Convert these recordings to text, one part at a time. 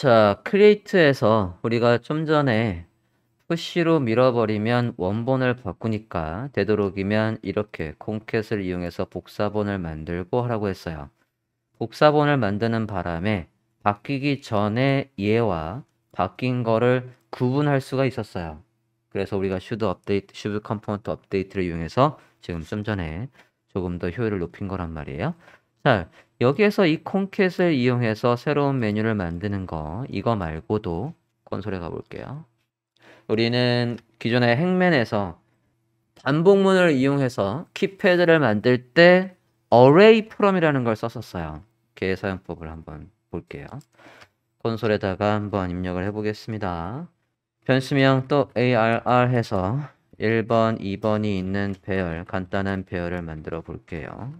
자, create에서 우리가 좀 전에 푸시로 밀어버리면 원본을 바꾸니까 되도록이면 이렇게 concat을 이용해서 복사본을 만들고 하라고 했어요. 복사본을 만드는 바람에 바뀌기 전에 얘와 바뀐 거를 구분할 수가 있었어요. 그래서 우리가 should component update를 이용해서 지금 좀 전에 조금 더 효율을 높인 거란 말이에요. 자, 여기에서 이 concat을 이용해서 새로운 메뉴를 만드는 거, 이거 말고도 콘솔에 가볼게요. 우리는 기존의 행맨에서 반복문을 이용해서 키패드를 만들 때 array from이라는 걸 썼었어요. 걔의 사용법을 한번 볼게요. 콘솔에다가 한번 입력을 해보겠습니다. 변수명 또 arr 해서 1번, 2번이 있는 배열, 간단한 배열을 만들어 볼게요.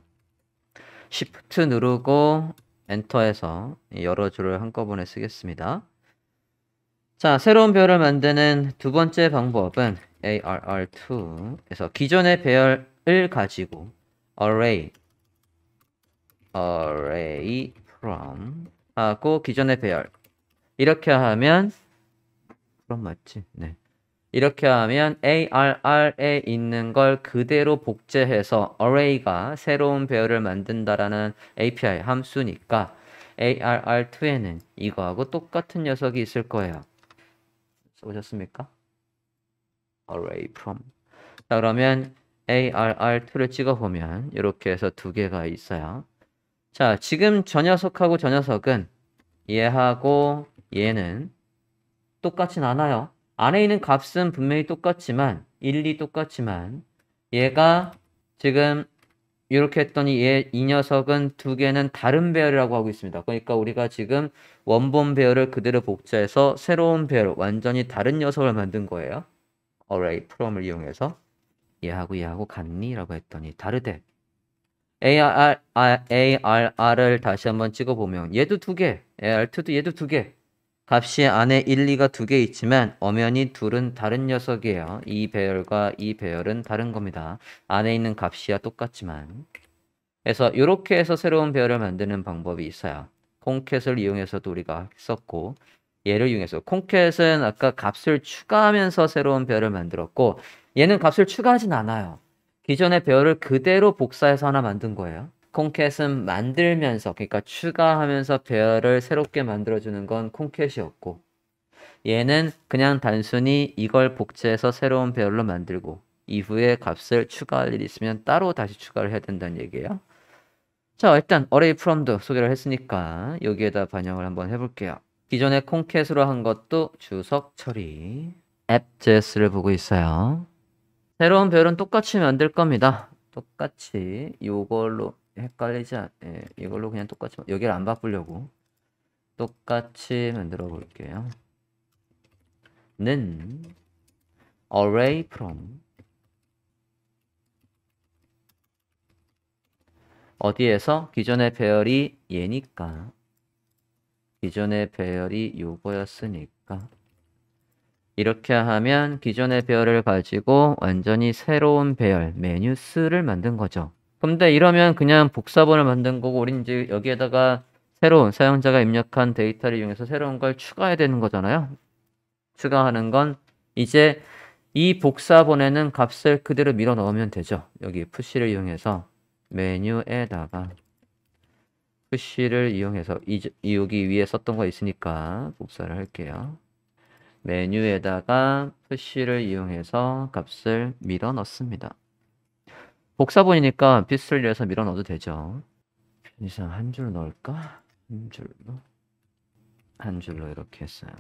Shift 누르고 엔터해서 여러 줄을 한꺼번에 쓰겠습니다. 자, 새로운 배열을 만드는 두 번째 방법은 arr2에서 기존의 배열을 가지고 array from 하고 기존의 배열 이렇게 하면 그럼 맞지? 네. 이렇게 하면 arr에 있는 걸 그대로 복제해서 array가 새로운 배열을 만든다라는 API 함수니까 arr2에는 이거하고 똑같은 녀석이 있을 거예요. 써보셨습니까? array from. 자, 그러면 arr2를 찍어보면 이렇게 해서 두 개가 있어요. 자, 지금 저 녀석하고 저 녀석은 얘하고 얘는 똑같진 않아요. 안에 있는 값은 분명히 똑같지만 1, 2 똑같지만 얘가 지금 이렇게 했더니 이 녀석은 두 개는 다른 배열이라고 하고 있습니다. 그러니까 우리가 지금 원본 배열을 그대로 복제해서 새로운 배열, 완전히 다른 녀석을 만든 거예요. array from을 이용해서 얘하고 같니? 라고 했더니 다르대. arr을 다시 한번 찍어보면 얘도 두 개, ar2도 얘도 두 개. 값이 안에 1, 2가 두 개 있지만 엄연히 둘은 다른 녀석이에요. 이 배열과 이 배열은 다른 겁니다. 안에 있는 값이야 똑같지만. 그래서 이렇게 해서 새로운 배열을 만드는 방법이 있어요. concat을 이용해서도 우리가 썼고 얘를 이용해서 concat은 아까 값을 추가하면서 새로운 배열을 만들었고 얘는 값을 추가하진 않아요. 기존의 배열을 그대로 복사해서 하나 만든 거예요. concat은 만들면서 그러니까 추가하면서 배열을 새롭게 만들어주는 건 concat이었고 얘는 그냥 단순히 이걸 복제해서 새로운 배열로 만들고 이후에 값을 추가할 일이 있으면 따로 다시 추가를 해야 된다는 얘기예요. 자, 일단 array from도 소개를 했으니까 여기에다 반영을 한번 해볼게요. 기존에 concat으로 한 것도 주석 처리 app.js를 보고 있어요. 새로운 배열은 똑같이 만들 겁니다. 똑같이 이걸로 헷갈리지 이걸로 그냥 똑같이 여기를 안 바꾸려고 똑같이 만들어 볼게요. 는 array from 어디에서 기존의 배열이 얘니까 기존의 배열이 요거였으니까 이렇게 하면 기존의 배열을 가지고 완전히 새로운 배열 메뉴스를 만든 거죠. 근데 이러면 그냥 복사본을 만든 거고 우린 이제 여기에다가 새로운 사용자가 입력한 데이터를 이용해서 새로운 걸 추가해야 되는 거잖아요. 추가하는 건 이제 이 복사본에는 값을 그대로 밀어 넣으면 되죠. 여기 푸시를 이용해서 메뉴에다가 푸시를 이용해서 여기 위에 썼던 거 있으니까 복사를 할게요. 메뉴에다가 푸시를 이용해서 값을 밀어 넣습니다. 복사본이니까 빗을 내서 밀어 넣어도 되죠. 이상 한 줄 넣을까? 한 줄로 이렇게 했어요.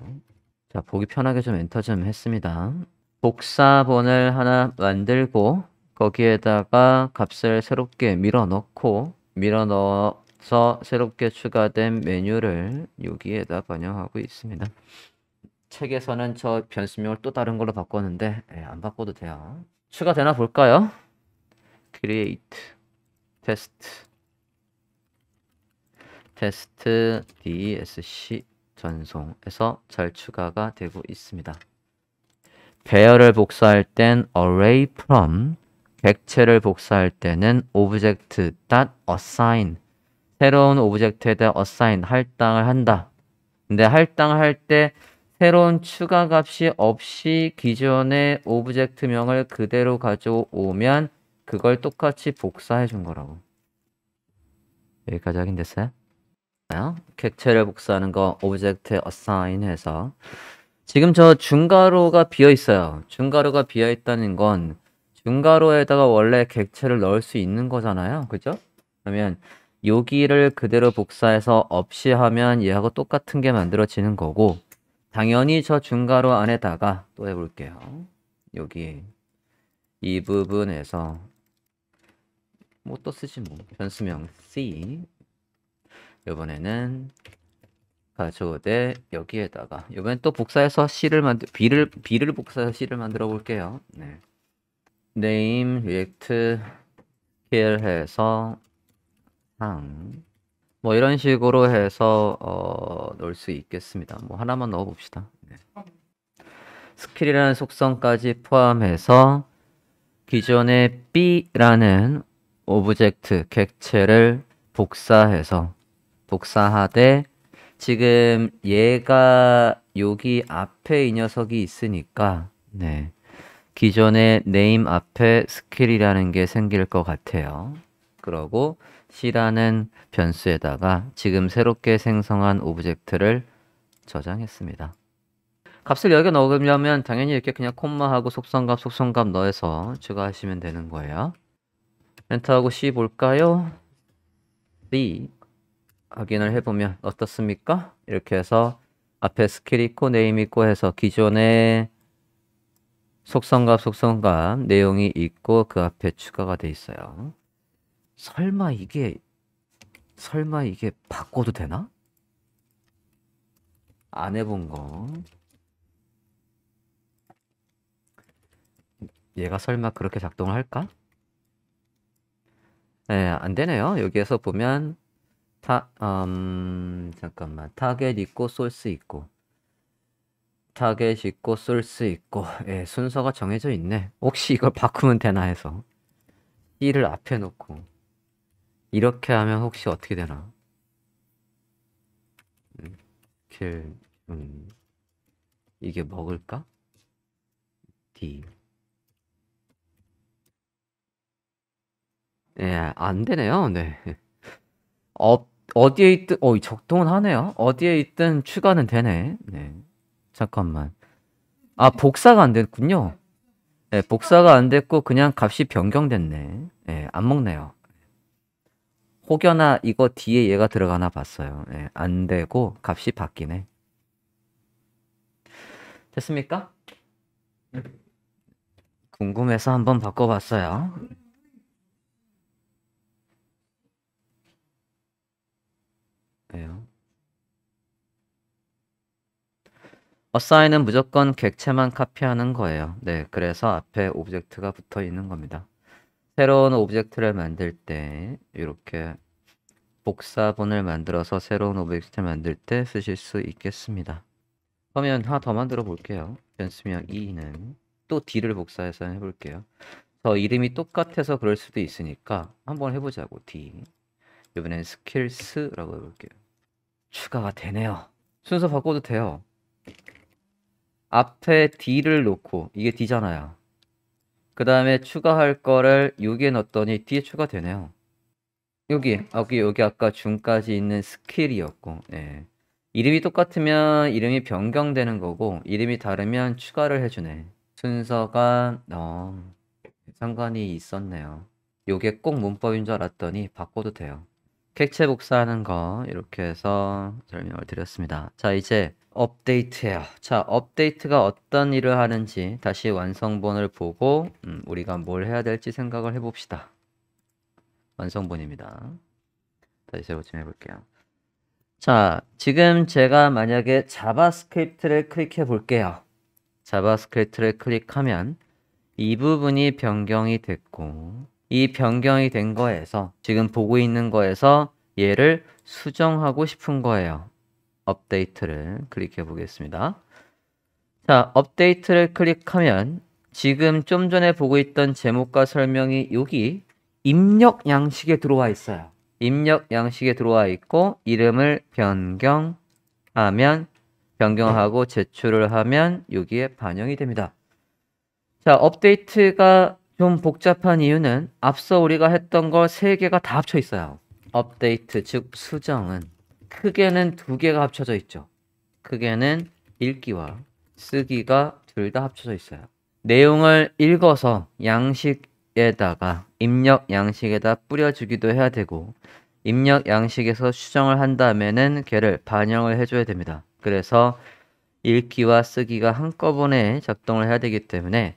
자, 보기 편하게 좀 엔터 좀 했습니다. 복사본을 하나 만들고 거기에다가 값을 새롭게 밀어 넣고 밀어 넣어서 새롭게 추가된 메뉴를 여기에다 반영하고 있습니다. 책에서는 저 변수명을 또 다른 걸로 바꿨는데 안 바꿔도 돼요. 추가되나 볼까요? create 테스트 DSC 전송에서 잘 추가가 되고 있습니다. 배열을 복사할 땐 array from, 객체를 복사할 때는 object.assign, 새로운 오브젝트에다 assign, 할당을 한다. 근데 할당할 때 새로운 추가 값이 없이 기존의 오브젝트명을 그대로 가져오면 그걸 똑같이 복사해 준 거라고. 여기까지 확인됐어요? 객체를 복사하는 거 오브젝트 assign 해서 지금 저 중괄호가 비어 있어요. 중괄호가 비어 있다는 건 중괄호에다가 원래 객체를 넣을 수 있는 거잖아요. 그죠? 그러면 여기를 그대로 복사해서 없이 하면 얘하고 똑같은 게 만들어지는 거고 당연히 저 중괄호 안에다가 또 해볼게요. 여기 이 부분에서 뭐 또 쓰지 뭐 변수명 C 이번에는 가져오되 여기에다가 이번엔 또 복사해서 C를 B를 복사해서 C를 만들어 볼게요. 네. name react here 해서 상 뭐 이런 식으로 해서 넣을 수 있겠습니다. 뭐 하나만 넣어 봅시다. 네. 스킬이라는 속성까지 포함해서 기존의 B라는 오브젝트 객체를 복사하되 지금 얘가 여기 앞에 이 녀석이 있으니까 네. 기존의 name 앞에 스킬이라는 게 생길 것 같아요. 그러고 C라는 변수에다가 지금 새롭게 생성한 오브젝트를 저장했습니다. 값을 여기 넣으려면 당연히 이렇게 그냥 콤마하고 속성값 넣어서 추가하시면 되는 거예요. 엔터하고 C 볼까요? C 확인을 해보면 어떻습니까? 이렇게 해서 앞에 스킬 있고 네임 있고 해서 기존의 속성값 내용이 있고 그 앞에 추가가 돼 있어요. 설마 이게 바꿔도 되나? 안 해본 거. 얘가 설마 그렇게 작동을 할까? 네, 안 되네요. 여기에서 보면 잠깐만. 타겟 있고 소스 있고 타겟 있고 소스 있고 예, 순서가 정해져 있네. 혹시 이걸 바꾸면 되나 해서 C를 앞에 놓고 이렇게 하면 혹시 어떻게 되나? 이게 먹을까? D. 예, 안 되네요. 네. 어디에 있든, 적동은 하네요. 어디에 있든 추가는 되네. 네. 잠깐만. 아, 복사가 안 됐군요. 네, 복사가 안 됐고, 그냥 값이 변경됐네. 네, 안 먹네요. 혹여나 이거 뒤에 얘가 들어가나 봤어요. 네, 안 되고, 값이 바뀌네. 됐습니까? 궁금해서 한번 바꿔봤어요. 네요. assign은 무조건 객체만 카피하는 거예요. 네, 그래서 앞에 오브젝트가 붙어 있는 겁니다. 새로운 오브젝트를 만들 때 이렇게 복사본을 만들어서 새로운 오브젝트를 만들 때 쓰실 수 있겠습니다. 그러면 하나 더 만들어 볼게요. 변수명 2는 또 D를 복사해서 해볼게요. 저 이름이 똑같아서 그럴 수도 있으니까 한번 해보자고. D. 이번엔 skills라고 해볼게요. 추가가 되네요. 순서 바꿔도 돼요. 앞에 D를 놓고 이게 D잖아요. 그 다음에 추가할 거를 여기에 넣었더니 D에 추가되네요. 여기 아까 중까지 있는 스킬이었고, 예. 이름이 똑같으면 이름이 변경되는 거고, 이름이 다르면 추가를 해주네. 순서가, 상관이 있었네요. 요게 꼭 문법인 줄 알았더니 바꿔도 돼요. 객체 복사하는 거, 이렇게 해서 설명을 드렸습니다. 자, 이제 업데이트예요. 자, 업데이트가 어떤 일을 하는지 다시 완성본을 보고, 우리가 뭘 해야 될지 생각을 해봅시다. 완성본입니다. 다시 제로 좀 해볼게요. 자, 지금 제가 만약에 자바스크립트를 클릭해 볼게요. 자바스크립트를 클릭하면 이 부분이 변경이 됐고 이 변경이 된 거에서 지금 보고 있는 거에서 얘를 수정하고 싶은 거예요. 업데이트를 클릭해 보겠습니다. 자, 업데이트를 클릭하면 지금 좀 전에 보고 있던 제목과 설명이 여기 입력 양식에 들어와 있어요. 입력 양식에 들어와 있고 이름을 변경하겠습니다. 하면 변경하고 제출을 하면 여기에 반영이 됩니다. 자, 업데이트가 좀 복잡한 이유는 앞서 우리가 했던 거 3개가 다 합쳐 있어요. 업데이트, 즉 수정은 크게는 2개가 합쳐져 있죠. 크게는 읽기와 쓰기가 둘 다 합쳐져 있어요. 내용을 읽어서 양식에다가 입력 양식에다 뿌려주기도 해야 되고 입력 양식에서 수정을 한 다음에는 걔를 반영을 해줘야 됩니다. 그래서 읽기와 쓰기가 한꺼번에 작동을 해야 되기 때문에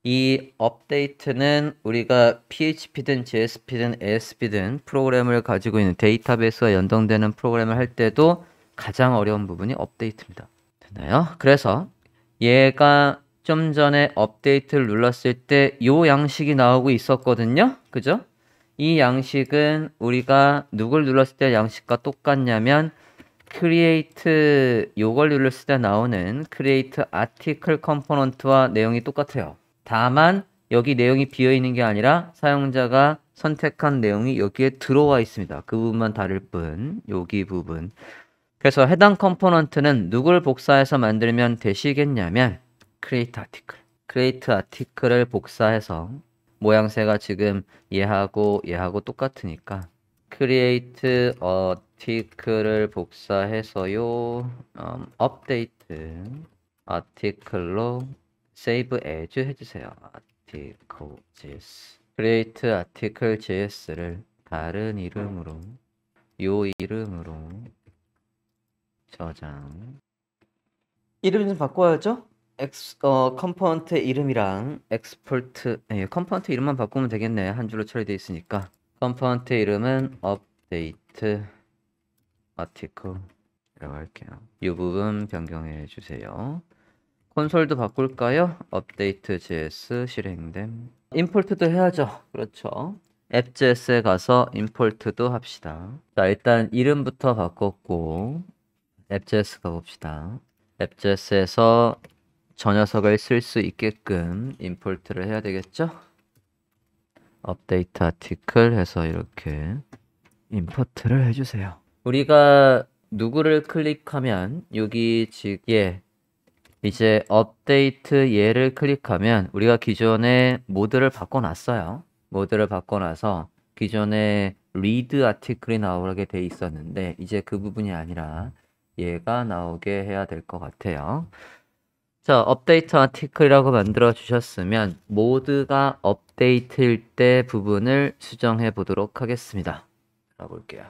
이 업데이트는 우리가 PHP든 JSP든 ASP든 프로그램을 가지고 있는 데이터베이스와 연동되는 프로그램을 할 때도 가장 어려운 부분이 업데이트입니다. 됐나요? 그래서 얘가 좀 전에 업데이트를 눌렀을 때 이 양식이 나오고 있었거든요. 그죠? 이 양식은 우리가 누굴 눌렀을 때 양식과 똑같냐면 create 요걸 눌렀을 때 나오는 create article component와 내용이 똑같아요. 다만 여기 내용이 비어있는 게 아니라 사용자가 선택한 내용이 여기에 들어와 있습니다. 그 부분만 다를 뿐, 여기 부분. 그래서 해당 컴포넌트는 누굴 복사해서 만들면 되시겠냐면 create article. create article을 복사해서 모양새가 지금 얘하고 똑같으니까 create article을 복사해서요. update article로 save as 해주세요. article.js create article.js를 다른 이름으로 요 이름으로 저장. 이름 좀 바꿔야죠. 컴포넌트 이름이랑 엑스포트 컴포넌트 이름만 바꾸면 되겠네. 한 줄로 처리되어 있으니까. 컴포넌트 이름은 update article 이라고 할게요. 이 부분 변경해 주세요. 콘솔도 바꿀까요? update.js 실행됨. 임포트도 해야죠. 그렇죠. app.js에 가서 임포트도 합시다. 자, 일단 이름부터 바꿨고 app.js 가봅시다. app.js에서 저 녀석을 쓸 수 있게끔 임포트를 해야 되겠죠? 업데이트 아티클 해서 이렇게 임포트를 해주세요. 우리가 누구를 클릭하면 여기 이제 업데이트 얘를 클릭하면 우리가 기존에 모드를 바꿔놨어요. 모드를 바꿔놔서 기존에 리드 아티클이 나오게 돼 있었는데 이제 그 부분이 아니라 얘가 나오게 해야 될 것 같아요. 자, 업데이트 아티클이라고 만들어 주셨으면 모드가 업데이트일 때 부분을 수정해 보도록 하겠습니다. 가볼게요.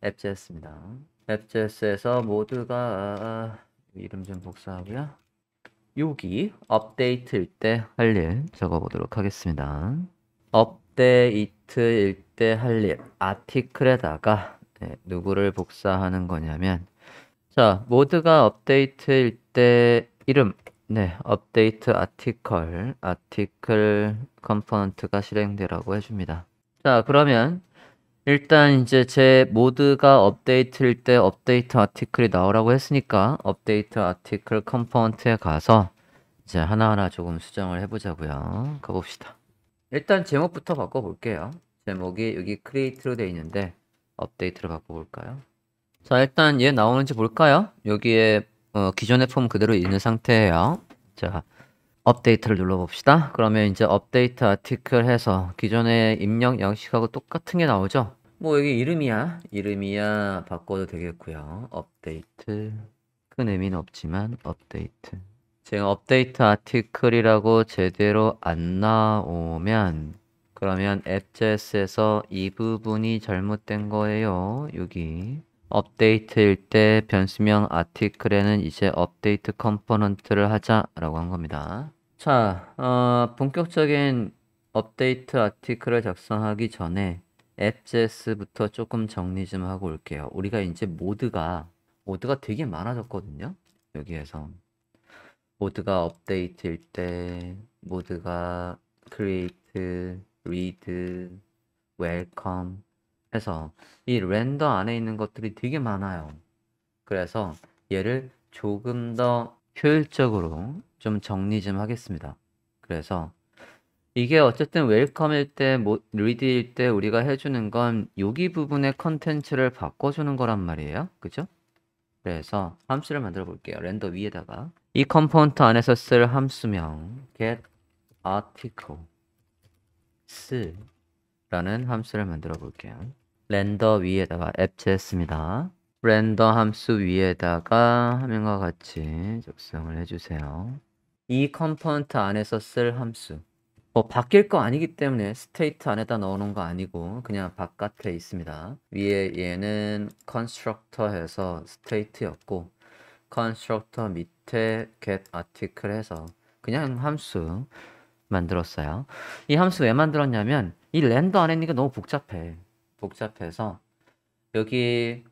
app.js입니다. app.js에서 모드가 이름 좀 복사하고요. 여기 업데이트일 때 할 일 적어 보도록 하겠습니다. 업데이트일 때 할 일 아티클에다가 누구를 복사하는 거냐면 자, 모드가 업데이트일 때 이름 업데이트 아티클 컴포넌트가 실행되라고 해줍니다. 자, 그러면 일단 이제 제 모드가 업데이트일 때 업데이트 아티클이 나오라고 했으니까 업데이트 아티클 컴포넌트에 가서 이제 하나하나 조금 수정을 해보자고요. 가봅시다. 일단 제목부터 바꿔볼게요. 제목이 여기 create로 되어 있는데 업데이트로 바꿔볼까요? 자, 일단 얘 나오는지 볼까요? 여기에 기존의 폼 그대로 있는 상태예요. 자, 업데이트를 눌러봅시다. 그러면 이제 업데이트 아티클 해서 기존의 입력 양식하고 똑같은 게 나오죠? 뭐 여기 이름이야 바꿔도 되겠고요. 업데이트 큰 의미는 없지만 업데이트. 지금 업데이트 아티클이라고 제대로 안 나오면 그러면 app.js에서 이 부분이 잘못된 거예요. 여기 업데이트일 때 변수명 아티클에는 이제 업데이트 컴포넌트를 하자라고 한 겁니다. 자, 본격적인 업데이트 아티클을 작성하기 전에 app.js부터 조금 정리 좀 하고 올게요. 우리가 이제 모드가 되게 많아졌거든요. 여기에서 모드가 업데이트일 때 모드가 create, read, welcome 해서 이 렌더 안에 있는 것들이 되게 많아요. 그래서 얘를 조금 더 효율적으로 좀 정리 좀 하겠습니다. 그래서 이게 어쨌든 웰컴일 때, 리드일 때 우리가 해주는 건 여기 부분의 컨텐츠를 바꿔주는 거란 말이에요. 그죠? 그래서 함수를 만들어 볼게요. 렌더 위에다가 이 컴포넌트 안에서 쓸 함수명 get articles 라는 함수를 만들어 볼게요. 렌더 위에다가 앱제했습니다. 렌더 함수 위에다가 화면과 같이 작성을 해주세요. 이 컴포넌트 안에서 쓸 함수 뭐 바뀔 거 아니기 때문에 스테이트 안에다 넣어놓은 거 아니고 그냥 바깥에 있습니다. 위에 얘는 constructor 해서 state였고 constructor 밑에 get article 해서 그냥 함수 만들었어요. 이 함수 왜 만들었냐면 이 렌더 안에 있는 게 너무 복잡해서 여기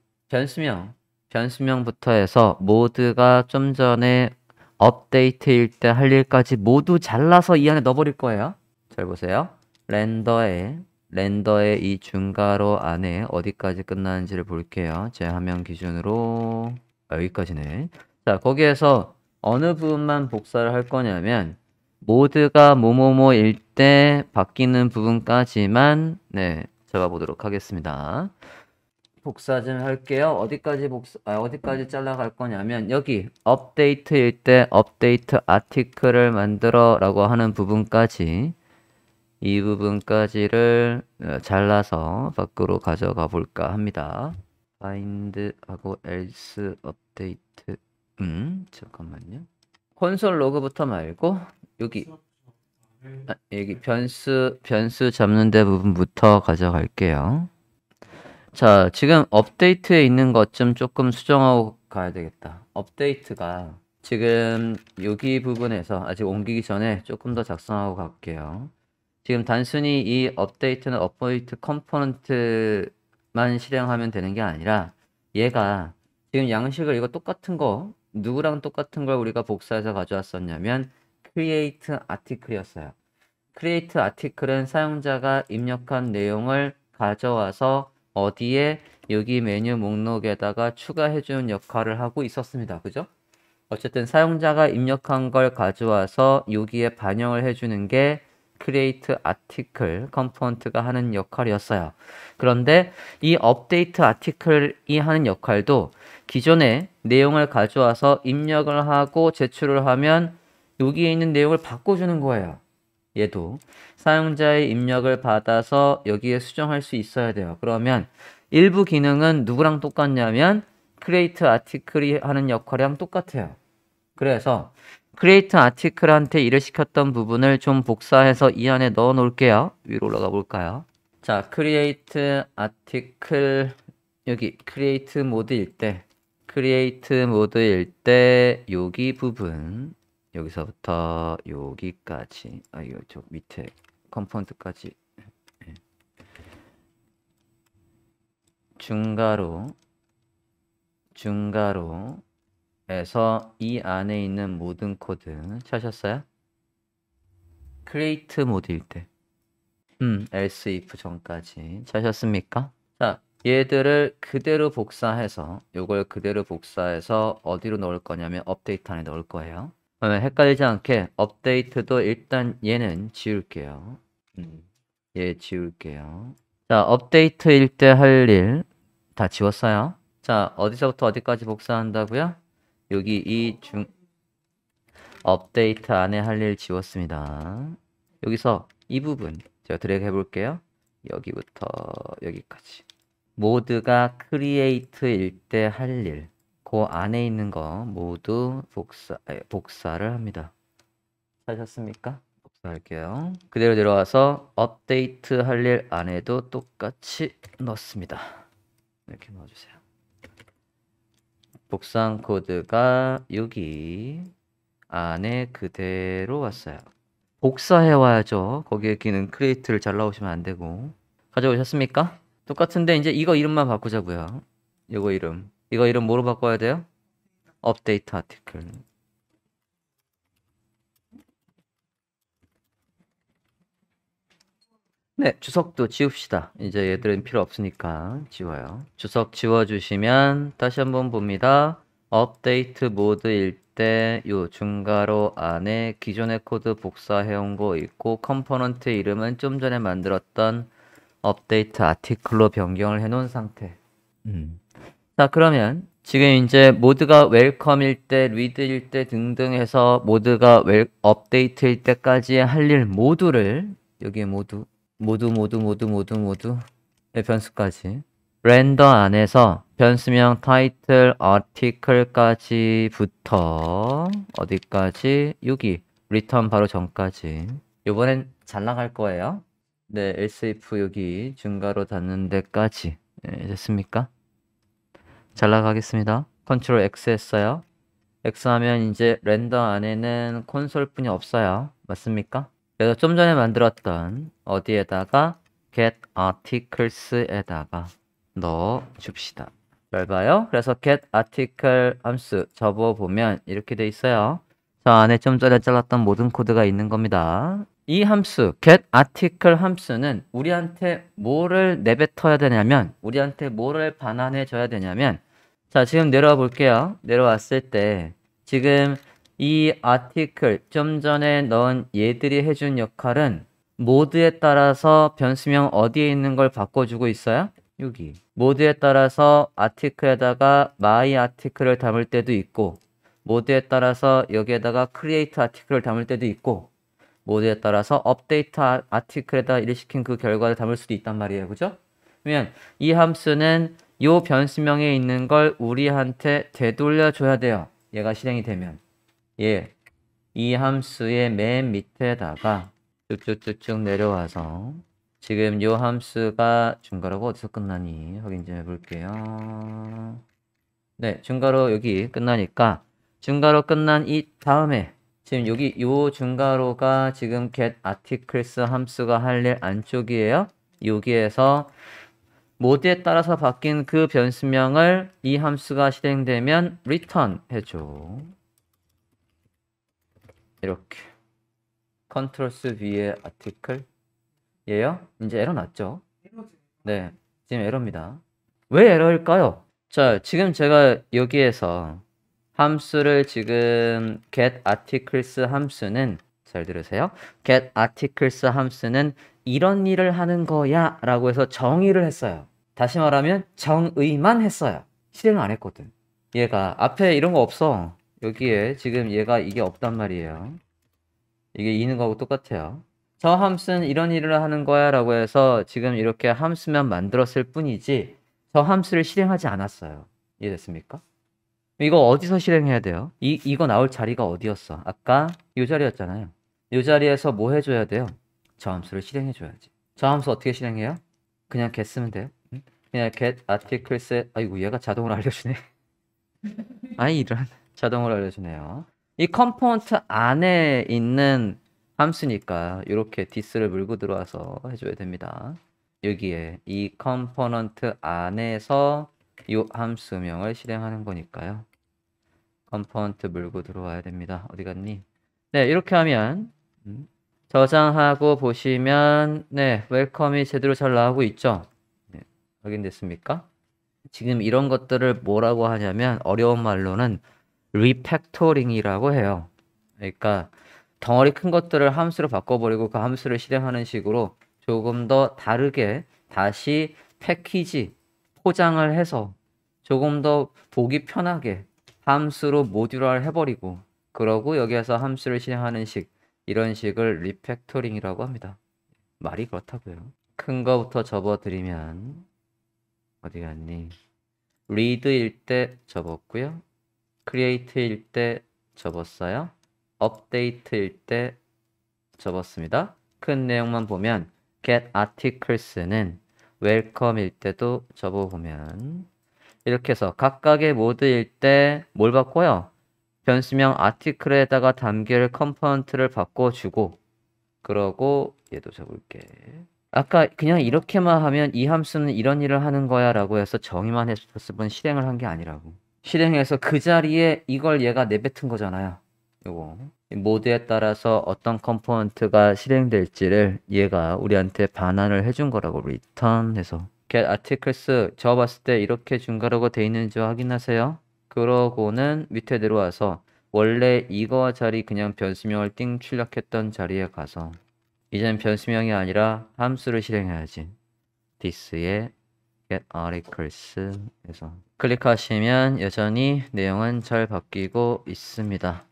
변수명부터 해서 모드가 좀 전에 업데이트일 때 할 일까지 모두 잘라서 이 안에 넣어버릴 거예요. 잘 보세요. 렌더의 이 중괄호 안에 어디까지 끝나는지를 볼게요. 제 화면 기준으로 여기까지네. 자, 거기에서 어느 부분만 복사를 할 거냐면 모드가 뭐뭐뭐일 때 바뀌는 부분까지만 적어보도록 하겠습니다. 복사 좀 할게요. 어디까지 잘라갈 거냐면 여기 업데이트일 때 업데이트 아티클을 만들어 라고 하는 부분까지 이 부분까지를 잘라서 밖으로 가져가 볼까 합니다. find 하고 else update 잠깐만요. 콘솔 로그부터 말고 여기 변수 잡는 데 부분부터 가져갈게요. 자, 지금 업데이트에 있는 것 좀 조금 수정하고 가야 되겠다. 업데이트가 지금 여기 부분에서 아직 옮기기 전에 조금 더 작성하고 갈게요. 지금 단순히 이 업데이트는 업데이트 컴포넌트만 실행하면 되는 게 아니라 얘가 지금 양식을 이거 똑같은 거 누구랑 똑같은 걸 우리가 복사해서 가져왔었냐면 create article이었어요. create article은 사용자가 입력한 내용을 가져와서 어디에 여기 메뉴 목록에다가 추가해주는 역할을 하고 있었습니다. 그죠? 어쨌든 사용자가 입력한 걸 가져와서 여기에 반영을 해주는 게 create article 컴포넌트가 하는 역할이었어요. 그런데 이 update article이 하는 역할도 기존의 내용을 가져와서 입력을 하고 제출을 하면 여기에 있는 내용을 바꿔주는 거예요. 얘도 사용자의 입력을 받아서 여기에 수정할 수 있어야 돼요. 그러면 일부 기능은 누구랑 똑같냐면 create article이 하는 역할이랑 똑같아요. 그래서 create article한테 일을 시켰던 부분을 좀 복사해서 이 안에 넣어 놓을게요. 위로 올라가 볼까요? 자, create article 여기 create 모드일 때 여기 부분 여기서부터 여기까지 이거 저 밑에 컴포넌트까지 중괄호에서 이 안에 있는 모든 코드 찾으셨어요? create 모드일 때 else if 전까지 찾으셨습니까? 자, 얘들을 그대로 복사해서 요걸 그대로 복사해서 어디로 넣을 거냐면 업데이트 안에 넣을 거예요. 그러면 헷갈리지 않게 업데이트도 일단 얘는 지울게요. 얘 지울게요. 자, 업데이트일 때 할 일 다 지웠어요. 자, 어디서부터 어디까지 복사한다고요? 여기 업데이트 안에 할 일 지웠습니다. 여기서 이 부분 제가 드래그 해볼게요. 여기부터 여기까지. 모드가 create일 때 할 일, 그 안에 있는 거 모두 복사를 합니다. 하셨습니까? 복사할게요. 그대로 내려와서 업데이트 할 일 안에도 똑같이 넣습니다. 이렇게 넣어주세요. 복사한 코드가 여기 안에 그대로 왔어요. 복사해 와야죠. 거기에 기능 create를 잘 나오시면 안 되고. 가져오셨습니까? 똑같은데 이제 이거 이름만 바꾸자고요. 이거 이름 뭐로 바꿔야 돼요? 업데이트 아티클. 네, 주석도 지웁시다. 이제 얘들은 필요 없으니까 지워요. 주석 지워주시면 다시 한번 봅니다. 업데이트 모드일 때 요 중괄호 안에 기존의 코드 복사해온 거 있고 컴포넌트 이름은 좀 전에 만들었던 업데이트 아티클로 변경을 해놓은 상태. 자, 그러면 지금 이제 모드가 웰컴일 때, 리드일 때 등등 해서 모드가 업데이트일 때까지 할 일 모두를 여기에 모두 네, 변수까지 렌더 안에서 변수명 타이틀 아티클까지부터 어디까지? 여기 리턴 바로 전까지. 요번엔 잘 나갈 거예요. 네, else if 여기 중괄호 닫는 데까지. 네, 됐습니까? 잘 나가겠습니다. 컨트롤 X 했어요. X 하면 이제 렌더 안에는 콘솔뿐이 없어요. 맞습니까? 그래서 좀 전에 만들었던 어디에다가 get articles에다가 넣어 줍시다. 잘 봐요. 그래서 get article 함수 접어보면 이렇게 돼 있어요. 저 안에 좀 전에 잘랐던 모든 코드가 있는 겁니다. 이 함수 get article 함수는 우리한테 뭐를 내뱉어야 되냐면 우리한테 뭐를 반환해 줘야 되냐면 자, 지금 내려와 볼게요. 내려왔을 때 지금 이 article 좀 전에 넣은 얘들이 해준 역할은 모드에 따라서 변수명 어디에 있는 걸 바꿔주고 있어요? 여기. 모드에 따라서 article에다가 my article을 담을 때도 있고 모드에 따라서 여기에다가 create article을 담을 때도 있고 모드에 따라서 update article에다 일시킨 그 결과를 담을 수도 있단 말이에요. 그죠? 그러면 이 함수는 요 변수명에 있는 걸 우리한테 되돌려 줘야 돼요. 얘가 실행이 되면. 예. 이 함수의 맨 밑에다가 쭉쭉쭉쭉 내려와서 지금 요 함수가 중괄호가 어디서 끝나니? 확인 좀 해볼게요. 네, 중괄호 여기 끝나니까 중괄호 끝난 이 다음에 지금 여기 요 중괄호가 지금 get articles 함수가 할 일 안쪽이에요. 여기에서 모드에 따라서 바뀐 그 변수명을 이 함수가 실행되면 return 해줘. 이렇게. 컨트롤 V의 article. 얘요? 이제 에러 났죠? 네. 지금 에러입니다. 왜 에러일까요? 자, 지금 제가 여기에서 함수를 지금 get articles 함수는 잘 들으세요. get articles 함수는 이런 일을 하는 거야 라고 해서 정의를 했어요. 다시 말하면 정의만 했어요. 실행을 안 했거든. 얘가 앞에 이런 거 없어. 여기에 지금 얘가 이게 없단 말이에요. 이게 있는 거하고 똑같아요. 저 함수는 이런 일을 하는 거야 라고 해서 지금 이렇게 함수만 만들었을 뿐이지 저 함수를 실행하지 않았어요. 이해됐습니까? 이거 어디서 실행해야 돼요? 이거 나올 자리가 어디였어? 아까 이 자리였잖아요. 이 자리에서 뭐 해줘야 돼요? 저 함수를 실행해줘야지. 저 함수 어떻게 실행해요? 그냥 get 쓰면 돼요. 응? 그냥 get articles, 아이고 얘가 자동으로 알려주네. 아이 이런 자동으로 알려주네요. 이 컴포넌트 안에 있는 함수니까 이렇게 this를 물고 들어와서 해줘야 됩니다. 여기에 이 컴포넌트 안에서 이 함수명을 실행하는 거니까요. 컴포넌트 물고 들어와야 됩니다. 어디 갔니? 네, 이렇게 하면 저장하고 보시면 네, 웰컴이 제대로 잘 나오고 있죠? 네, 확인됐습니까? 지금 이런 것들을 뭐라고 하냐면 어려운 말로는 리팩토링이라고 해요. 그러니까 덩어리 큰 것들을 함수로 바꿔버리고 그 함수를 실행하는 식으로 조금 더 다르게 다시 패키지, 포장을 해서 조금 더 보기 편하게 함수로 모듈화를 해버리고 그러고 여기에서 함수를 실행하는 식 이런 식을 리팩토링이라고 합니다. 말이 그렇다고요. 큰 거부터 접어드리면 어디 갔니? read일 때 접었고요. create일 때 접었어요. update일 때 접었습니다. 큰 내용만 보면 get articles는 welcome일 때도 접어보면 이렇게 해서 각각의 모드일 때 뭘 바꿔요? 변수명 article에다가 담길 컴포넌트를 바꿔주고 그러고 얘도 접을게. 아까 그냥 이렇게만 하면 이 함수는 이런 일을 하는 거야 라고 해서 정의만 했었을 뿐 실행을 한 게 아니라고. 실행해서 그 자리에 이걸 얘가 내뱉은 거잖아요. 요거. 모드에 따라서 어떤 컴포넌트가 실행될지를 얘가 우리한테 반환을 해준 거라고 return해서 get articles 적어봤을 때 이렇게 중괄호가 돼 있는지 확인하세요. 그러고는 밑에 내려와서 원래 이거 자리 그냥 변수명을 띵 출력했던 자리에 가서 이젠 변수명이 아니라 함수를 실행해야지. this에 get articles에서 클릭하시면 여전히 내용은 잘 바뀌고 있습니다.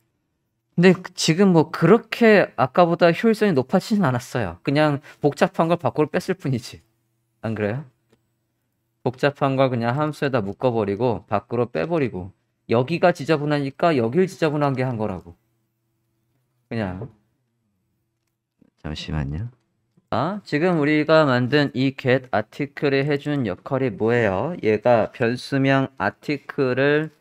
근데 지금 뭐 그렇게 아까보다 효율성이 높아지진 않았어요. 그냥 복잡한 걸 밖으로 뺐을 뿐이지. 안 그래요? 복잡한 걸 그냥 함수에다 묶어버리고 밖으로 빼버리고 여기가 지저분하니까 여길 지저분하게 한 거라고. 그냥 잠시만요. 지금 우리가 만든 이 get article이 해준 역할이 뭐예요? 얘가 변수명 article의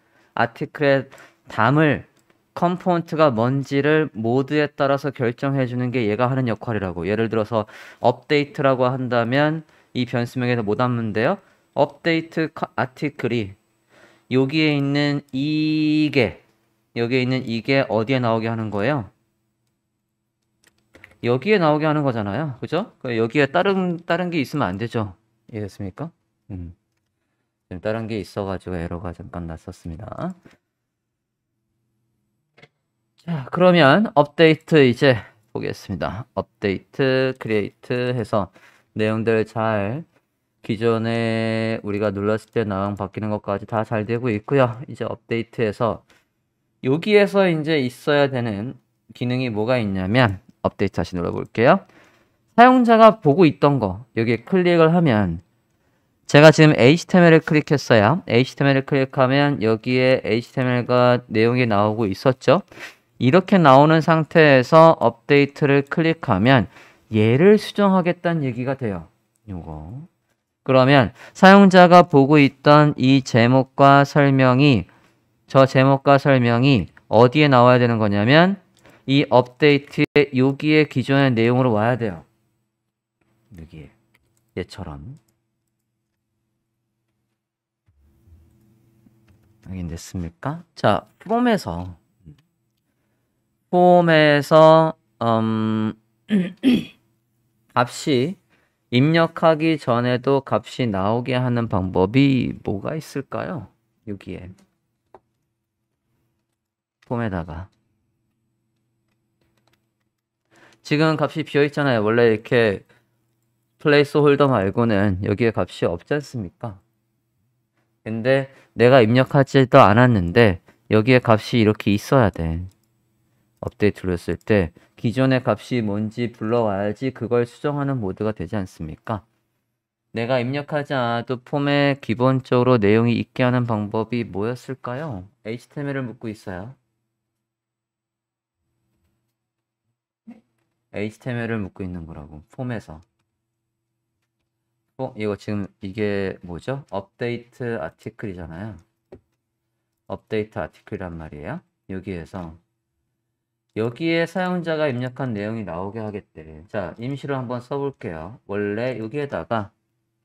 담을 컴포넌트가 뭔지를 모드에 따라서 결정해 주는 게 얘가 하는 역할이라고. 예를 들어서 update라고 한다면 이 변수명에서 못 담는데요. update article이 여기에 있는 이게 어디에 나오게 하는 거예요? 여기에 나오게 하는 거잖아요. 그죠? 여기에 다른 게 있으면 안 되죠. 이해됐습니까? 지금 다른 게 있어가지고 에러가 잠깐 났었습니다. 자, 그러면 업데이트 이제 보겠습니다. 업데이트, 크리에이트 해서 내용들 잘 기존에 우리가 눌렀을 때 나랑 바뀌는 것까지 다 잘 되고 있고요. 이제 업데이트해서 여기에서 이제 있어야 되는 기능이 뭐가 있냐면 업데이트 다시 눌러볼게요. 사용자가 보고 있던 거 여기에 클릭을 하면 제가 지금 HTML을 클릭했어요. HTML을 클릭하면 여기에 HTML과 내용이 나오고 있었죠. 이렇게 나오는 상태에서 업데이트를 클릭하면 얘를 수정하겠다는 얘기가 돼요. 요거. 그러면 사용자가 보고 있던 이 제목과 설명이 어디에 나와야 되는 거냐면 이 업데이트에 여기에 기존의 내용으로 와야 돼요. 여기에 얘처럼 확인됐습니까? 자, 폼에서 값이 입력하기 전에도 값이 나오게 하는 방법이 뭐가 있을까요? 여기에 폼에다가 지금 값이 비어 있잖아요. 원래 이렇게 플레이스 홀더 말고는 여기에 값이 없지 않습니까? 근데 내가 입력하지도 않았는데 여기에 값이 이렇게 있어야 돼. 업데이트를 했을 때 기존의 값이 뭔지 불러와야지 그걸 수정하는 모드가 되지 않습니까? 내가 입력하지 않아도 폼에 기본적으로 내용이 있게 하는 방법이 뭐였을까요? HTML을 묻고 있어요. HTML을 묻고 있는 거라고. 폼에서. 이거 지금 이게 뭐죠? 업데이트 아티클이잖아요. 업데이트 아티클이란 말이에요. 여기에 사용자가 입력한 내용이 나오게 하겠대. 자, 임시로 한번 써볼게요. 원래 여기에다가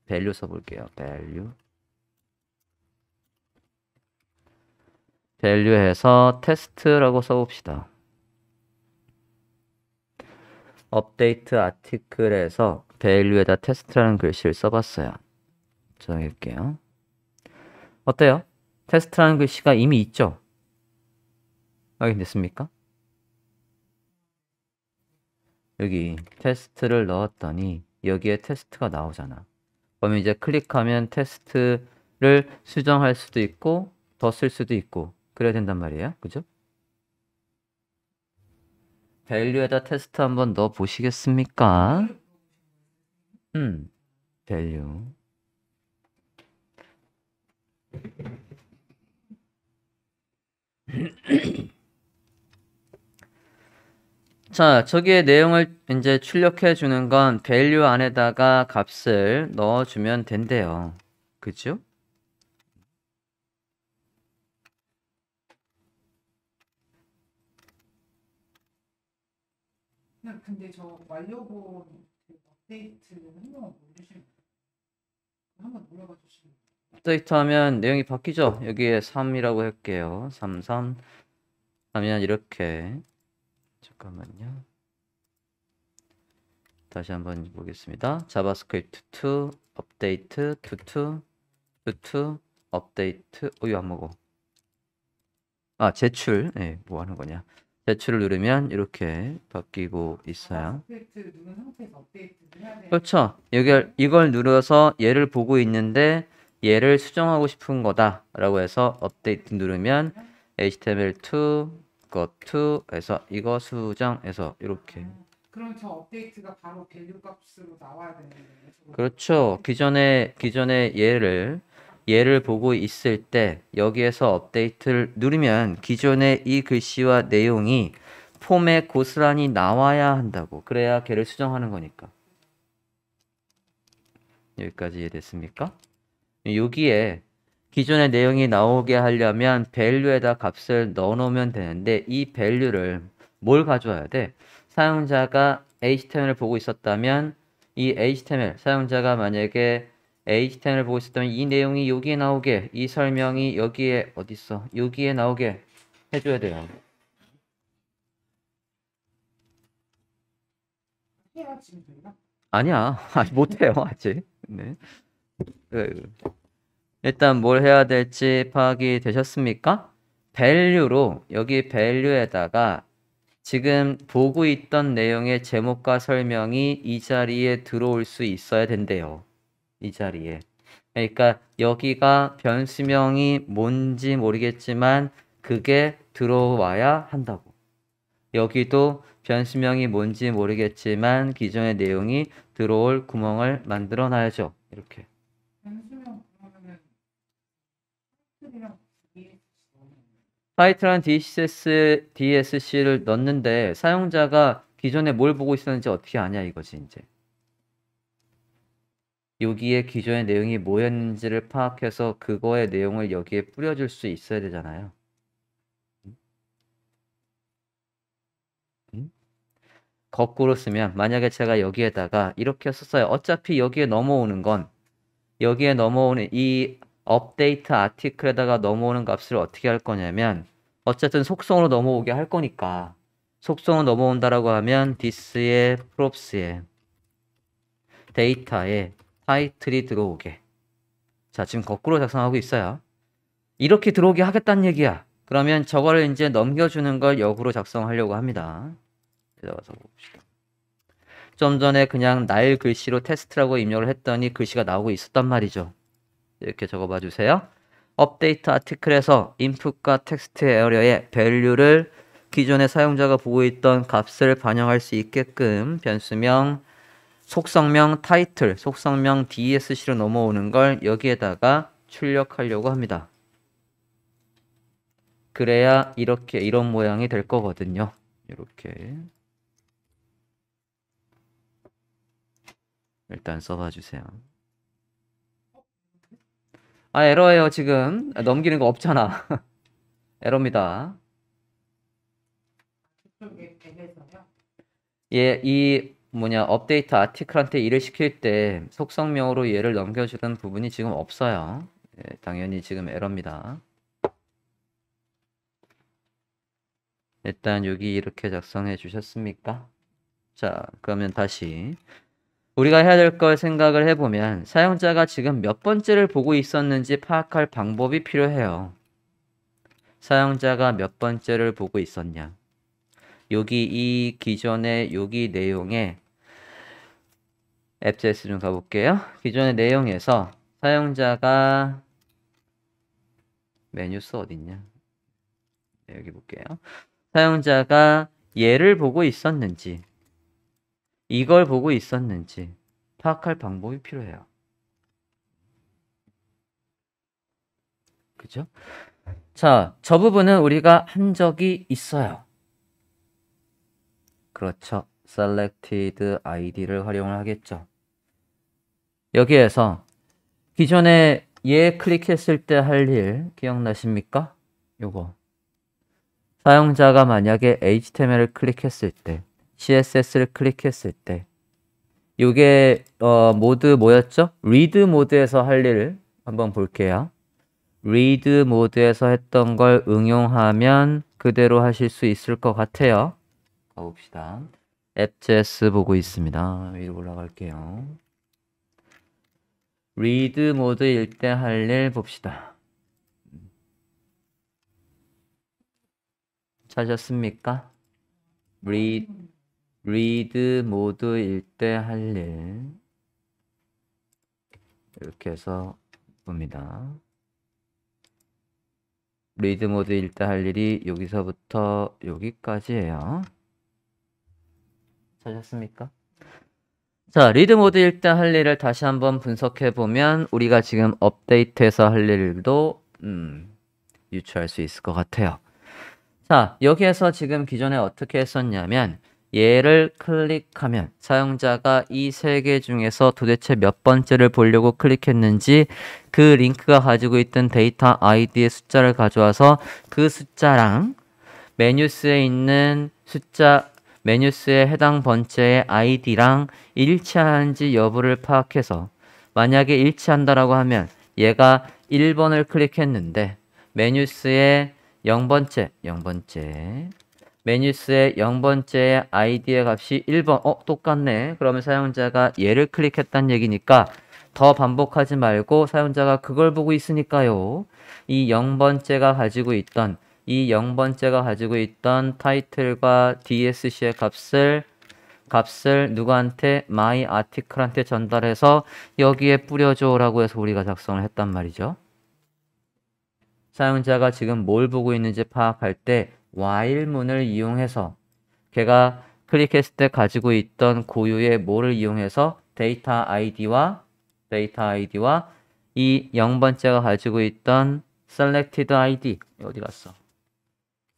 value 써볼게요. value 해서 테스트라고 써봅시다. 업데이트 아티클에서 value에다 테스트라는 글씨를 써봤어요. 정할게요. 어때요? 테스트라는 글씨가 이미 있죠? 확인됐습니까? 여기 테스트를 넣었더니 여기에 테스트가 나오잖아. 그러면 이제 클릭하면 테스트를 수정할 수도 있고 더 쓸 수도 있고 그래야 된단 말이에요. 그죠? value에다 테스트 한번 넣어 보시겠습니까? value. 자, 저기에 내용을 이제 출력해 주는 건 value 안에다가 값을 넣어 주면 된대요. 그죠? 근데 저 완료본 업데이트 한 번만 올리시면 한번 올려봐 주시면. 업데이트 하면 내용이 바뀌죠? 여기에 3이라고 할게요. 33 하면 이렇게 잠깐만요. 다시 한번 보겠습니다. 자바스크립트 to 업데이트 to 업데이트 이거 안 먹어. 제출. 뭐 하는 거냐? 제출을 누르면 이렇게 바뀌고 있어요. 업데이트 누른 상태에서 업데이트를 해야 돼. 그렇죠. 이걸 눌러서 얘를 보고 있는데 얘를 수정하고 싶은 거다라고 해서 업데이트 누르면 HTML2, got2 해서 이거 수정해서 이렇게. 그럼 저 업데이트가 바로 밸류 값으로 나와야 되는 거예요? 그렇죠. 기존에 얘를 보고 있을 때 여기에서 업데이트를 누르면 기존의 이 글씨와 내용이 폼에 고스란히 나와야 한다고. 그래야 걔를 수정하는 거니까. 여기까지 이해됐습니까? 여기에 기존의 내용이 나오게 하려면 value에다 값을 넣어놓으면 되는데 이 value를 뭘 가져와야 돼? 사용자가 HTML을 보고 있었다면 이 HTML, 사용자가 만약에 HTML을 보고 있었다면 이 내용이 여기에 나오게, 이 설명이 여기에 어딨어? 여기에 나오게 해줘야 돼요. 해야 지금 저희가? 아니야. 아직 못해요. 아직. 네. 일단 뭘 해야 될지 파악이 되셨습니까? value로 여기 value에다가 지금 보고 있던 내용의 제목과 설명이 이 자리에 들어올 수 있어야 된대요. 이 자리에. 그러니까 여기가 변수명이 뭔지 모르겠지만 그게 들어와야 한다고. 여기도 변수명이 뭔지 모르겠지만 기존의 내용이 들어올 구멍을 만들어 놔야죠. 이렇게. 변수명 그러면은 타이틀이랑 타이틀한 DSC를 넣는데 사용자가 기존에 뭘 보고 있었는지 어떻게 아냐 이거지 이제. 여기에 기존의 내용이 뭐였는지를 파악해서 그거의 내용을 여기에 뿌려줄 수 있어야 되잖아요. 거꾸로 쓰면 만약에 제가 여기에다가 이렇게 썼어요. 어차피 여기에 넘어오는 이 업데이트 아티클에다가 넘어오는 값을 어떻게 할 거냐면 어쨌든 속성으로 넘어오게 할 거니까 속성으로 넘어온다라고 하면 this에 props에 데이터에 타이틀이 들어오게. 자, 지금 거꾸로 작성하고 있어요. 이렇게 들어오게 하겠다는 얘기야. 그러면 저거를 이제 넘겨주는 걸 역으로 작성하려고 합니다. 들어가서 봅시다. 좀 전에 그냥 날 글씨로 테스트라고 입력을 했더니 글씨가 나오고 있었단 말이죠. 이렇게 적어봐 주세요. 업데이트 아티클에서 input과 텍스트 에어리어의 value를 기존의 사용자가 보고 있던 값을 반영할 수 있게끔 변수명, 속성명 타이틀, 속성명 DSC로 넘어오는 걸 여기에다가 출력하려고 합니다. 그래야 이런 모양이 될 거거든요. 이렇게 일단 써봐 주세요. 아, 에러예요, 지금. 넘기는 거 없잖아. 에러입니다. 그쪽에 앱에서요? 이 업데이트 아티클한테 일을 시킬 때 속성명으로 얘를 넘겨주는 부분이 지금 없어요. 예, 당연히 지금 에러입니다. 일단 여기 이렇게 작성해 주셨습니까? 자, 그러면 다시 우리가 해야 될 걸 생각을 해보면 사용자가 지금 몇 번째를 보고 있었는지 파악할 방법이 필요해요. 사용자가 몇 번째를 보고 있었냐. 여기 이 기존의 여기 내용에 앱JS 좀 가볼게요. 기존의 내용에서 사용자가 메뉴스 어딨냐. 네, 여기 볼게요. 사용자가 얘를 보고 있었는지 이걸 보고 있었는지 파악할 방법이 필요해요. 그죠? 자, 저 부분은 우리가 한 적이 있어요. 그렇죠. selected id를 활용을 하겠죠. 여기에서 기존에 얘 클릭했을 때 할 일 기억나십니까? 요거. 사용자가 만약에 HTML을 클릭했을 때, CSS를 클릭했을 때, 요게 모드 뭐였죠? read 모드에서 할 일을 한번 볼게요. read 모드에서 했던 걸 응용하면 그대로 하실 수 있을 것 같아요. 가봅시다. 앱JS 보고 있습니다. 위로 올라갈게요. read 모드일 때 할 일 봅시다. 찾으셨습니까? 리드 모드일 때 할 일. 이렇게 해서 봅니다. 리드 모드일 때 할 일이 여기서부터 여기까지예요. 찾았습니까? 자, 리드 모드일 때 할 일을 다시 한번 분석해 보면 우리가 지금 업데이트해서 할 일도 유추할 수 있을 것 같아요. 자, 여기에서 지금 기존에 어떻게 했었냐면 얘를 클릭하면 사용자가 이 세 개 중에서 도대체 몇 번째를 보려고 클릭했는지 그 링크가 가지고 있던 데이터 아이디의 숫자를 가져와서 그 숫자랑 메뉴스에 있는 숫자, 메뉴스에 해당 번째의 아이디랑 일치하는지 여부를 파악해서 만약에 일치한다라고 하면 얘가 1번을 클릭했는데 메뉴스의 0번째 메뉴스의 0번째의 아이디의 값이 1번 똑같네. 그러면 사용자가 얘를 클릭했다는 얘기니까 더 반복하지 말고 사용자가 그걸 보고 있으니까요. 이 0번째가 가지고 있던 타이틀과 DSC의 값을 누구한테? my article한테 전달해서 여기에 뿌려줘 라고 해서 우리가 작성을 했단 말이죠. 사용자가 지금 뭘 보고 있는지 파악할 때 while문을 이용해서 걔가 클릭했을 때 가지고 있던 고유의 뭐를 이용해서 데이터 아이디와 이 0번째가 가지고 있던 selected ID 어디 갔어?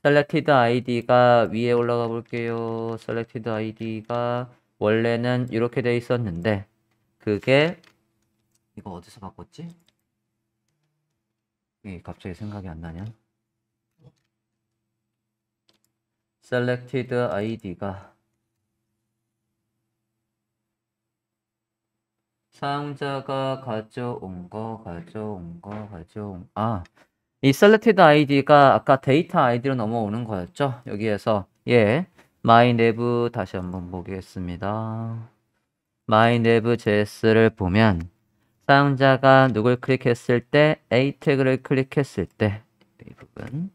selected ID가 위에 올라가 볼게요. selected ID가 원래는 이렇게 돼 있었는데 그게 이거 어디서 바꿨지? 갑자기 생각이 안 나냐? selected ID가 사용자가 가져온 이 selected ID가 아까 데이터 아이디로 넘어오는 거였죠? 여기에서 mynev 다시 한번 보겠습니다. mynev.js를 보면 사용자가 누굴 클릭했을 때 A 태그를 클릭했을 때 이 부분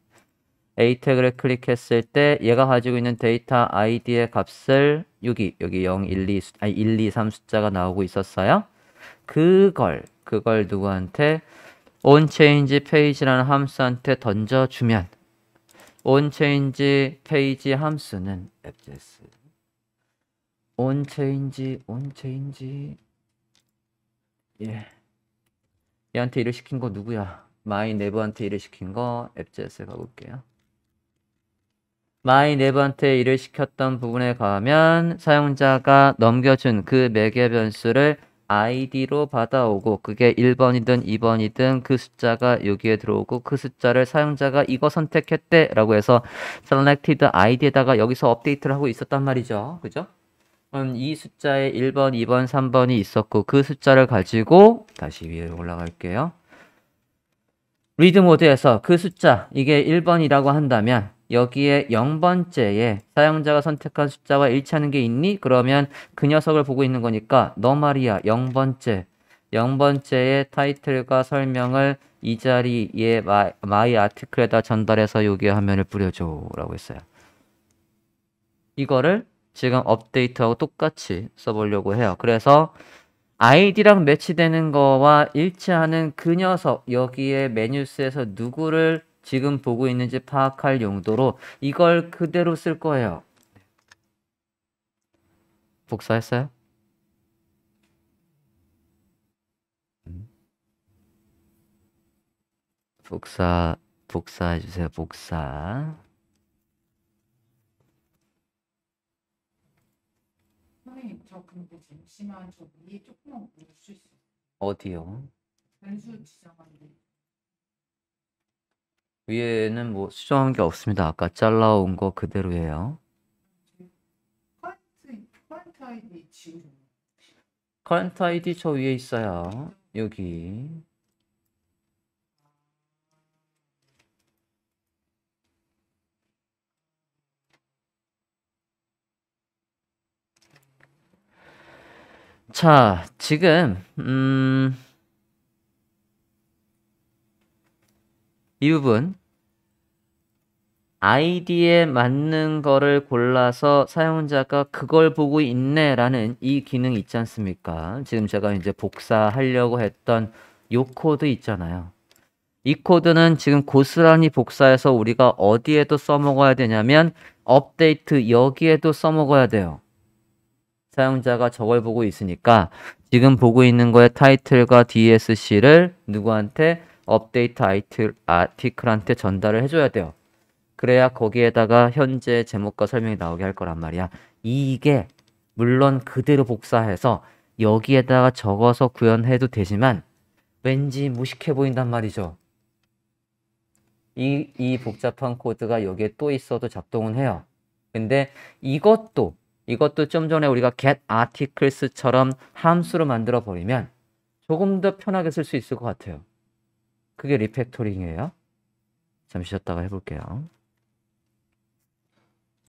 A 태그를 클릭했을 때 얘가 가지고 있는 데이터 아이디의 값을 여기 0, 1, 2, 3 숫자가 나오고 있었어요. 그걸 누구한테 onChangePage라는 함수한테 던져주면 onChangePage 함수는 fjs onChange 얘한테 일을 시킨 거 누구야? mynever한테 일을 시킨 거 fjs에 가볼게요. mynever한테 일을 시켰던 부분에 가면 사용자가 넘겨준 그 매개 변수를 id로 받아오고 그게 1번이든 2번이든 그 숫자가 여기에 들어오고 그 숫자를 사용자가 이거 선택했대 라고 해서 selected id에다가 여기서 업데이트를 하고 있었단 말이죠. 그죠? 이 숫자에 1번, 2번, 3번이 있었고 그 숫자를 가지고 다시 위에 올라갈게요. 리드 모드에서 그 숫자 이게 1번이라고 한다면 여기에 0번째에 사용자가 선택한 숫자와 일치하는 게 있니? 그러면 그 녀석을 보고 있는 거니까 너 말이야 0번째의 타이틀과 설명을 이 자리에 my article에다 전달해서 여기에 화면을 뿌려줘 라고 했어요. 이거를 지금 업데이트하고 똑같이 써보려고 해요. 그래서 아이디랑 매치되는 거와 일치하는 그 녀석 여기에 메뉴스에서 누구를 지금 보고 있는지 파악할 용도로 이걸 그대로 쓸 거예요. 복사했어요? 복사해주세요. 복사. 선생님 저 근데 잠시만 저 위에 조금만 볼 수 있어요? 어디요? 변수 지정하는데 위에는 뭐 수정한 게 없습니다. 아까 잘라온 거 그대로예요. 커런트 아이디 지우는 current ID 저 위에 있어요. 여기. 자, 지금 이 부분 아이디에 맞는 거를 골라서 사용자가 그걸 보고 있네라는 이 기능 있지 않습니까? 지금 제가 이제 복사하려고 했던 요 코드 있잖아요. 이 코드는 지금 고스란히 복사해서 우리가 어디에도 써먹어야 되냐면 업데이트 여기에도 써먹어야 돼요. 사용자가 저걸 보고 있으니까 지금 보고 있는 거의 타이틀과 DSC를 누구한테 업데이트 아티클한테 전달을 해줘야 돼요. 그래야 거기에다가 현재 제목과 설명이 나오게 할 거란 말이야. 이게 물론 그대로 복사해서 여기에다가 적어서 구현해도 되지만 왠지 무식해 보인단 말이죠. 이 복잡한 코드가 여기에 또 있어도 작동은 해요. 근데 이것도 좀 전에 우리가 get articles처럼 함수로 만들어 버리면 조금 더 편하게 쓸 수 있을 것 같아요. 그게 리팩토링이에요. 잠시 쉬었다가 해볼게요.